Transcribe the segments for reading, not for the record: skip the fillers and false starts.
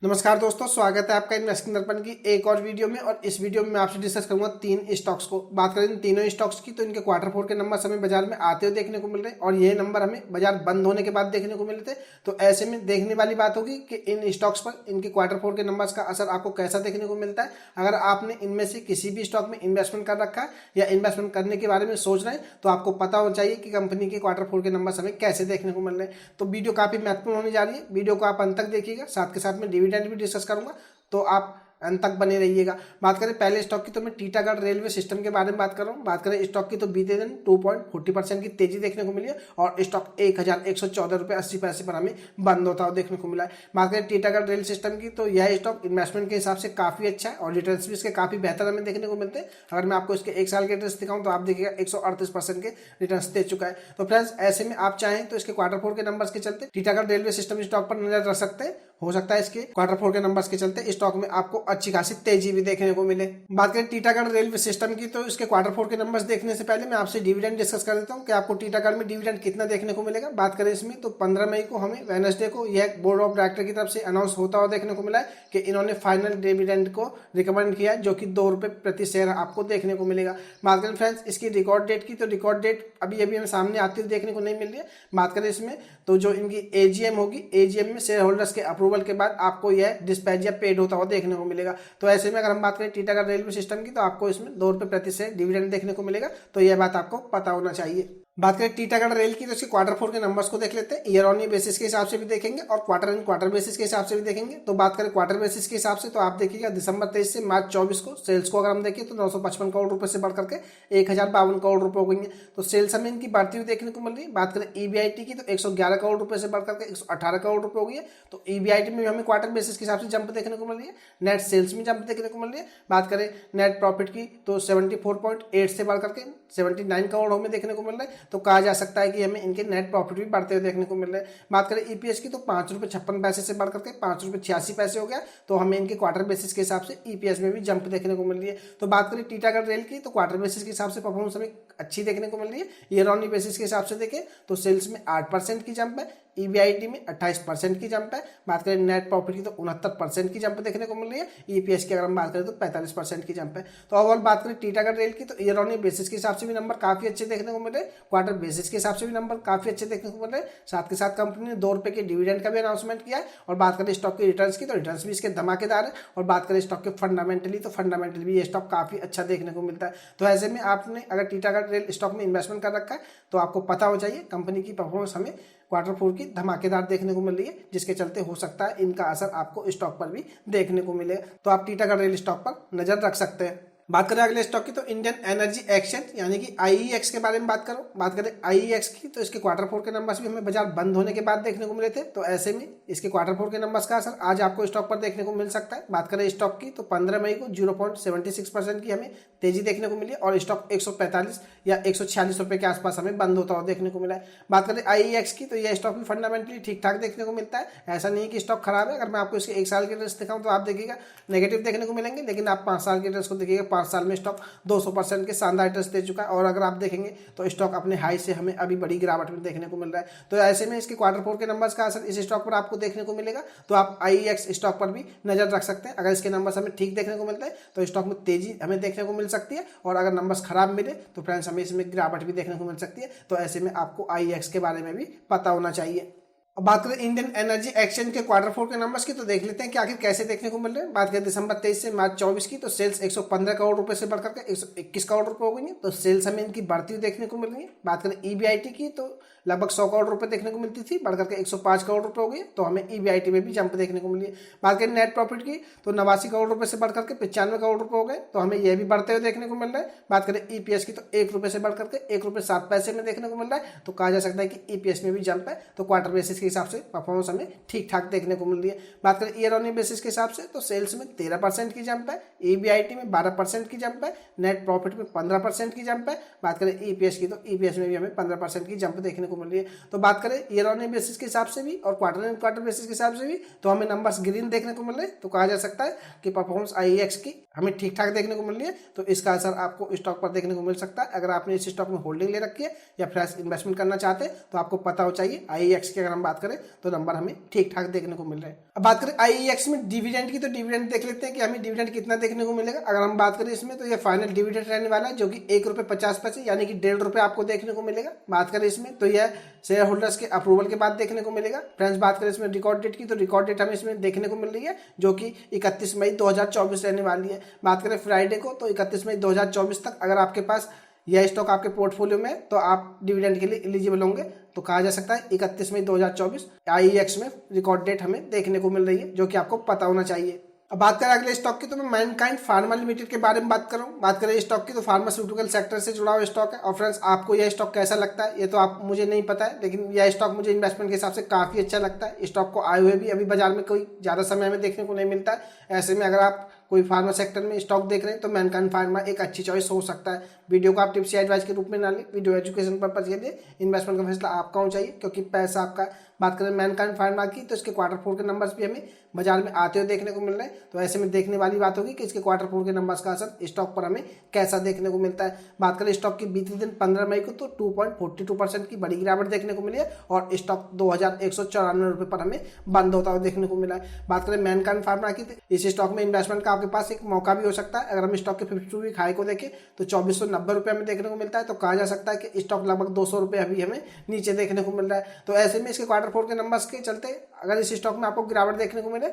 नमस्कार दोस्तों, स्वागत है आपका इन्वेस्टिंग दर्पण की एक और वीडियो में। और इस वीडियो में मैं आपसे डिस्कस करूंगा तीन स्टॉक्स को। बात करें इन तीनों स्टॉक्स की तो इनके क्वार्टर फोर के नंबर हमें बाजार में आते हुए देखने को मिल रहे हैं और ये नंबर हमें बाजार बंद होने के बाद देखने को मिले थे। तो ऐसे में देखने वाली बात होगी कि इन स्टॉक्स पर इनके क्वार्टर फोर के नंबर्स का असर आपको कैसा देखने को मिलता है। अगर आपने इनमें से किसी भी स्टॉक में इन्वेस्टमेंट कर रखा है या इन्वेस्टमेंट करने के बारे में सोच रहे हैं तो आपको पता होना चाहिए कि कंपनी के क्वार्टर फोर के नंबर हमें कैसे देखने को मिल रहे हैं। तो वीडियो काफी महत्वपूर्ण होने जा रही है। वीडियो को आप अंत तक देखिएगा, साथ के साथ में डिविडेंड भी डिस्कस करूंगा, तो आप अंत तक बने रहिएगा। बात करें पहले स्टॉक की तो मैं टीटागढ़ रेलवे सिस्टम के बारे में बात कर रहा हूँ। बात करें स्टॉक की तो बीते दिन 2.40% की तेजी देखने को मिली है और स्टॉक 1114 रुपये 80 पैसे पर हमें बंद होता हुआ देखने को मिला है। बात करें टीटागढ़ रेल सिस्टम की तो यह स्टॉक इन्वेस्टमेंट के हिसाब से काफी अच्छा है और रिटर्न्स भी इसके काफी बेहतर हमें देखने को मिलते हैं। अगर मैं आपको इसके एक साल के रिटर्न्स दिखाऊं तो आप देखिएगा 138% के रिटर्न्स दे चुका है। तो फ्रेंड्स, ऐसे में आप चाहें तो इसके क्वार्टर फोर के नंबर्स के चलते टीटागढ़ रेलवे सिस्टम स्टॉक पर नजर रख सकते हैं। हो सकता है इसके क्वार्टर फोर के नंबर्स के चलते स्टॉक में आपको अच्छी खासी तेजी भी देखने को मिले। बात करें टीटागढ़ रेलवे सिस्टम की तो इसके क्वार्टर फोर के नंबर्स देखने से पहले मैं आपसे डिविडेंड डिस्कस कर देता हूं कि आपको टीटागढ़ में डिविडेंड कितना देखने को मिलेगा। बात करें इसमें तो 15 मई को हमें वेडनेसडे को यह बोर्ड ऑफ डायरेक्टर की तरफ से अनाउंस होता हुआ देखने को मिला है कि इन्होंने फाइनल डिविडेंड को रिकमेंड किया है, जो कि 2 रुपये प्रति शेयर आपको देखने को मिलेगा। बात करें फ्रेंड्स इसकी रिकॉर्ड डेट की तो रिकॉर्ड डेट अभी अभी हमें सामने आती हुई देखने को नहीं मिल रही है। बात करें इसमें तो जो इनकी एजीएम होगी, एजीएम में शेयर होल्डर्स के अप्रूवल के बाद आपको यह डिस्पैच या पेड होता हुआ देखने को मिलेगा। तो ऐसे में अगर हम बात करें टीटागढ़ रेलवे सिस्टम की तो आपको इसमें 2 रुपये प्रति शेयर डिविडेंड देखने को मिलेगा। तो यह बात आपको पता होना चाहिए। बात करें टीटागढ़ रेल की तो इसके क्वार्टर फोर के नंबर्स को देख लेते हैं। ईयर ऑन ईयर बेसिस के हिसाब से भी देखेंगे और क्वार्टर एंड क्वार्टर बेसिस के हिसाब से भी देखेंगे। तो बात करें क्वार्टर बेसिस के हिसाब से तो आप देखिएगा दिसंबर 23 से मार्च 24 को सेल्स को अगर हम देखें तो 955 करोड़ रुपए से बढ़कर के 1052 करोड़ रुपए हो गई है। तो सेल्स हमें इनकी बढ़ती हुई देखने को मिल रही है। बात करें ईबीआईटी की तो 111 करोड़ रुपए से बढ़कर के 118 करोड़ रुपए हो गई है। तो ईबीआईटी में हमें क्वार्टर बेसिस के हिसाब से जंप देखने को मिल रही है। नेट सेल्स में जंप देखने को मिल रही है। बात करें नेट प्रॉफिट की तो 74.8 से बढ़कर के 79 करोड़ हमें देखने को मिल रहा है। तो कहा जा सकता है कि हमें इनके नेट प्रॉफिट भी बढ़ते हुए देखने को मिल रहे हैं। बात करें ईपीएस की तो 5.56 रुपये से बढ़कर के 5.86 रुपये हो गया। तो हमें इनके क्वार्टर बेसिस के हिसाब से ईपीएस में भी जंप देखने को मिल रही है। तो बात करें टीटागढ़ रेल की तो क्वार्टर बेसिस के हिसाब से परफॉर्मेंस हमें अच्छी देखने को मिल रही है। ईयर ऑन ईयर बेसिस के हिसाब से देखें तो सेल्स में 8% की जंप है, ईबीआईटी में 28% की जंप है। बात करें नेट प्रॉफिट की तो 69% की जंप देखने को मिल रही है। ईपीएस की अगर हम बात करें तो 45% की जंप है। तो ओवरऑल बात करें टीटागढ़ रेल की तो ईयर ऑन ईयर बेसिस के हिसाब से भी नंबर काफी अच्छे देखने को मिल रहे हैं। क्वार्टर बेसिस के हिसाब से भी नंबर काफी अच्छे देखने को मिल रहे हैं। साथ के साथ कंपनी ने 2 रुपये के डिविडेंड का भी अनाउंसमेंट किया है। और बात करें स्टॉक के रिटर्न्स की तो रिटर्न्स भी इसके धमाकेदार है। और बात करें स्टॉक के फंडामेंटली तो फंडामेंटली भी ये स्टॉक काफी अच्छा देखने को मिलता है। तो ऐसे में आपने अगर टीटागढ़ रेल स्टॉक में इन्वेस्टमेंट कर रखा है तो आपको पता हो चाहिए कंपनी की परफॉर्मेंस हमें क्वार्टर फोर की धमाकेदार देखने को मिल रही है, जिसके चलते हो सकता है इनका असर आपको स्टॉक पर भी देखने को मिले। तो आप टीटागढ़ रेल स्टॉक पर नजर रख सकते हैं। बात करें अगले स्टॉक की तो इंडियन एनर्जी एक्सचेंज यानी कि आईईएक्स के बारे में बात करो। बात करें आईईएक्स की तो इसके क्वार्टर फोर के नंबर्स भी हमें बाजार बंद होने के बाद देखने को मिले थे। तो ऐसे में इसके क्वार्टर फोर के नंबर्स का असर आज आपको स्टॉक पर देखने को मिल सकता है। बात करें स्टॉक की तो 15 मई को 0.76% की हमें तेजी देखने को मिली और स्टॉक 145 या 146 रुपए के आसपास हमें बंद होता हुआ देखने को मिला है। बात करें आईईएक्स की तो यह स्टॉक भी फंडामेंटली ठीक ठाक देखने को मिलता है। ऐसा नहीं कि स्टॉक खराब है। अगर मैं आपको इसके एक साल के रिटर्न्स दिखाऊं तो आप देखिएगा नेगेटिव देखने को मिलेंगे, लेकिन आप 5 साल के रिटर्न्स को देखिएगा, 5 साल में स्टॉक 200% के शानदार रिटर्न्स दे चुका है। और अगर आप देखेंगे तो स्टॉक अपने हाई से हमें अभी बड़ी गिरावट में देखने को मिल रहा है। तो ऐसे में इसके क्वार्टर फोर के नंबर्स का असर इस स्टॉक पर आपको देखने को मिलेगा। तो आप आईईएक्स स्टॉक पर भी नजर रख सकते हैं। अगर इसके नंबर्स हमें ठीक देखने को मिलते हैं तो स्टॉक में तेजी हमें देखने को मिल सकती है, और अगर नंबर्स खराब मिले तो फ्रेंड्स हमें इसमें गिरावट भी देखने को मिल सकती है। तो ऐसे में आपको आईईएक्स के बारे में भी पता होना चाहिए। अब बात करें इंडियन एनर्जी एक्सचेंज के क्वार्टर फोर के नंबर्स की तो देख लेते हैं कि आखिर कैसे देखने को मिल रहे हैं। बात करें दिसंबर 23 से मार्च 24 की तो सेल्स 115 करोड़ रुपए से बढ़कर के 121 करोड़ रुपए हो गई है। तो सेल्स हमें इनकी बढ़ती हुई देखने को मिल रही है। बात करें ईबीआईटी की तो लगभग 100 करोड़ रुपए देखने को मिलती थी, बढ़कर के 105 करोड़ रुपए हो गई। तो हमें ईबीआईटी में भी जंप देखने को मिली है। बात करें नेट प्रॉफिट की तो 89 करोड़ रुपए से बढ़कर के 95 करोड़ रुपए हो गए। तो हमें यह भी बढ़ते हुए देखने को मिल रहा है। बात करें ईपीएस की तो 1 रुपए से बढ़कर के 1 रुपये 7 पैसे में देखने को मिल रहा है। तो कहा जा सकता है कि ईपीएस में भी जंप है। तो क्वार्टर बेसिस के हिसाब से परफॉर्मेंस हमें ठीक ठाक देखने को मिल रही है। बात करें ईयर ऑन ईयर बेसिस के हिसाब से तो सेल्स में 13% की जंप है, ईबीआईटी में 12% की जंप है, नेट प्रॉफिट में 15% की जंप है। बात करें ईपीएस की तो ईपीएस में भी हमें 15% की जंप देखने को को मिल रही है। तो बात करें ईयर ऑन ईयर बेसिस के हिसाब से भी और क्वार्टर ऑन क्वार्टर बेसिस के हिसाब से भी, तो हमें नंबर्स ग्रीन देखने को मिल रहे हैं। तो कहा जा सकता है कि परफॉर्मेंस IEX की हमें ठीक ठाक देखने को मिल रही है। तो इसका असर आपको स्टॉक पर देखने को मिल सकता है। अगर आपने इस स्टॉक में होल्डिंग ले रखी है या फ्रेश इन्वेस्टमेंट करना चाहते हैं तो आपको पता हो चाहिए IEX की अगर हम बात करें तो नंबर हमें ठीक ठाक देखने को मिल रहे हैं। अब बात करें IEX में डिविडेंड की, तो डिविडेंड देख लेते हैं कि हमें डिविडेंड कितना देखने को मिलेगा। अगर हम बात करें इसमें तो ये फाइनल डिविडेंड रहने वाला है जो कि ₹1.50 यानी कि ₹1.5 आपको देखने को मिलेगा। बात करें इसमें तो यह शेयर होल्डर्स के अप्रूवल के बाद देखने को मिलेगा। फ्रेंड्स बात करें इसमें रिकॉर्ड डेट की, तो रिकॉर्ड डेट हमें इसमें देखने को मिल रही है जो कि 31 मई 2024 रहने वाली है। बात करें फ्राइडे को तो 31 मई 2024 तक अगर आपके पास यह स्टॉक आपके पोर्टफोलियो में है तो आप डिविडेंड के लिए एलिजिबल होंगे। तो कहा जा सकता है 31 मई 2024 IEX में रिकॉर्ड डेट हमें देखने को मिल रही है जो कि आपको पता होना चाहिए। अब बात करें अगले स्टॉक की, तो मैं मैनकाइंड फार्मा लिमिटेड के बारे में बात कर रहा हूँ। बात करें स्टॉक की तो फार्मास्यूटिकल सेक्टर से जुड़ा हुआ स्टॉक है। और फ्रेंड्स आपको यह स्टॉक कैसा लगता है ये तो आप मुझे नहीं पता है, लेकिन यह स्टॉक मुझे इन्वेस्टमेंट के हिसाब से काफी अच्छा लगता है। स्टॉक को आए हुए भी अभी बाजार में कोई ज्यादा समय में देखने को नहीं मिलता है। ऐसे में अगर आप कोई फार्मा सेक्टर में स्टॉक देख रहे हैं तो मैनकाइंड फार्मा एक अच्छी चॉइस हो सकता है। वीडियो को आप टिप्स या एडवाइस के रूप में ना लें, वीडियो एजुकेशन पर्पज के लिए, इन्वेस्टमेंट का फैसला आपका होना चाहिए क्योंकि पैसा आपका। बात करें मैनकाइंड फार्मा की तो इसके क्वार्टर 4 के नंबर्स भी हमें बाजार में आते हुए देखने को मिल रहे हैं। तो ऐसे में देखने वाली बात होगी कि इसके क्वार्टर 4 के नंबर्स का असर स्टॉक पर हमें कैसा देखने को मिलता है। बात करें स्टॉक की बीते दिन 15 मई को तो 2.42% की बड़ी गिरावट देखने को मिली है और स्टॉक 2194 रुपये पर हमें बंद होता हुआ देखने को मिला है। बात करें मैनकाइंड फार्मा की, इस स्टॉक में इन्वेस्टमेंट का आपके पास एक मौका भी हो सकता है। अगर हम स्टॉक के 52 वीक हाई को देखें तो 2490 रुपये हमें देखने को मिलता है। तो कहा जा सकता है कि स्टॉक लगभग 200 रुपये अभी हमें नीचे देखने को मिल रहा है। तो ऐसे में इसके क्वार्टर 4 के नंबर्स के चलते अगर इस स्टॉक में आपको गिरावट देखने को मिले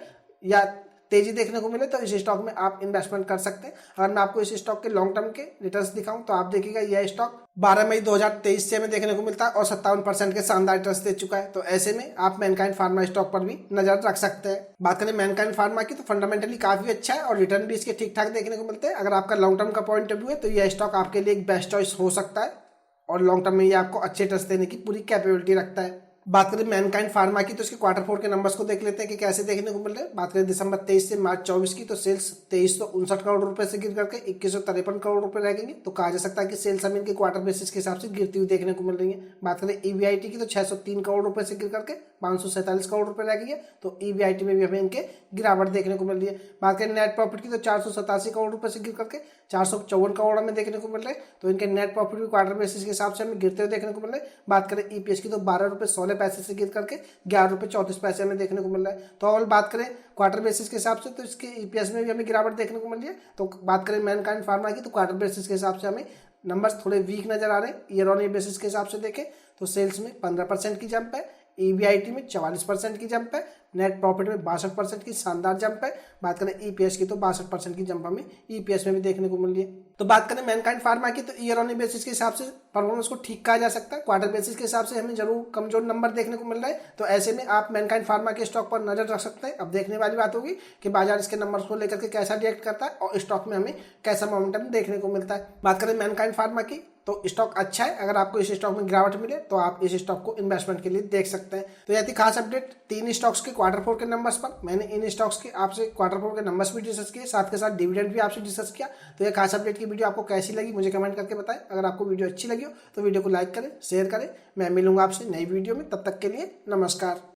या तेजी देखने को मिले तो इस स्टॉक में आप इन्वेस्टमेंट कर सकते हैं। अगर मैं आपको इस स्टॉक के लॉन्ग टर्म के रिटर्न्स दिखाऊं तो आप देखिएगा यह स्टॉक 12 मई 2023 से हमें देखने को मिलता है और 57% के शानदार रिटर्न्स दे चुका है। तो ऐसे में आप मैनकाइंड फार्मा स्टॉक पर भी नजर रख सकते हैं। बात करें मैनकाइंड फार्मा की तो फंडामेंटली काफी अच्छा है और रिटर्न भी इसके ठीक ठाक देखने को मिलते हैं। अगर आपका लॉन्ग टर्म का पॉइंट ऑफ व्यू है तो यह स्टॉक आपके लिए एक बेस्ट चॉइस हो सकता है और लॉन्ग टर्म में ये आपको अच्छे रिटर्न्स देने की पूरी कैपेबिलिटी रखता है। बात करें मैनकाइंड फार्मा की तो इसके क्वार्टर 4 के नंबर्स को देख लेते हैं कि कैसे देखने को मिल रहे हैं। बात करें दिसंबर 23 से मार्च 24 की तो सेल्स 2359 करोड़ रुपए से गिर करके 2153 करोड़ रुपए रह गई। तो कहा जा सकता है कि सेल्स हमें इनके क्वार्टर बेसिस के हिसाब से गिरती हुई देखने को मिल रही है। बात करें EBIT की तो 603 करोड़ रुपए से गिर करके 547 करोड़ रुपए रह गई है। तो EBIT में भी हमें इनके गिरावट देखने को मिल रही है। बात करें नेट प्रॉफिट की तो 487 करोड़ रुपए से गिर करके 454 करोड़ हमें देखने को मिल रहे हैं। तो इनके नेट प्रॉफिट भी क्वार्टर बेसिस के हिसाब से हमें गिरते हुए देखने को मिल रहे हैं। बात करें EPS की तो 12 रुपये 16 पैसे से गिर करके 11 रुपये 34 पैसे हमें देखने को मिल रहा है। तो और बात करें क्वार्टर बेसिस के हिसाब से तो इसके EPS में भी हमें गिरावट देखने को मिल रही है। तो बात करें मैनकाइंड फार्मा की तो क्वार्टर बेसिस के हिसाब से हमें नंबर्स थोड़े वीक नजर आ रहे हैं। ईयर ऑन ईयर बेसिस के हिसाब से देखें तो सेल्स में 15% की जंप है, EBIT में 44% की जंप है, नेट प्रॉफिट में 62% की शानदार जंप है। बात करें EPS की तो 62% की जंप हमें EPS में भी देखने को मिल रही है। तो बात करें मैनकाइंड फार्मा की तो ईयर ऑन ईयर बेसिस के हिसाब से परफॉर्मेंस को ठीक कहा जा सकता है। क्वार्टर बेसिस के हिसाब से हमें जरूर कमजोर नंबर देखने को मिल रहा है। तो ऐसे में आप मैनकाइंड फार्मा के स्टॉक पर नजर रख सकते हैं। अब देखने वाली बात होगी कि बाजार इसके नंबर्स को लेकर के कैसा रिएक्ट करता है और स्टॉक में हमें कैसा मोमेंटम देखने को मिलता है। बात करें मैनकाइंड फार्मा की तो स्टॉक अच्छा है। अगर आपको इस स्टॉक में गिरावट मिले तो आप इस स्टॉक को इन्वेस्टमेंट के लिए देख सकते हैं। तो यह थी खास अपडेट 3 स्टॉक्स के क्वार्टर 4 के नंबर्स पर। मैंने इन स्टॉक्स के आपसे क्वार्टर 4 के नंबर्स भी डिस्कस किए, साथ के साथ डिविडेंड भी आपसे डिस्कस किया। तो यह खास अपडेट की वीडियो आपको कैसी लगी मुझे कमेंट करके बताएं। अगर आपको वीडियो अच्छी लगी हो तो वीडियो को लाइक करें, शेयर करें। मैं मिलूंगा आपसे नई वीडियो में, तब तक के लिए नमस्कार।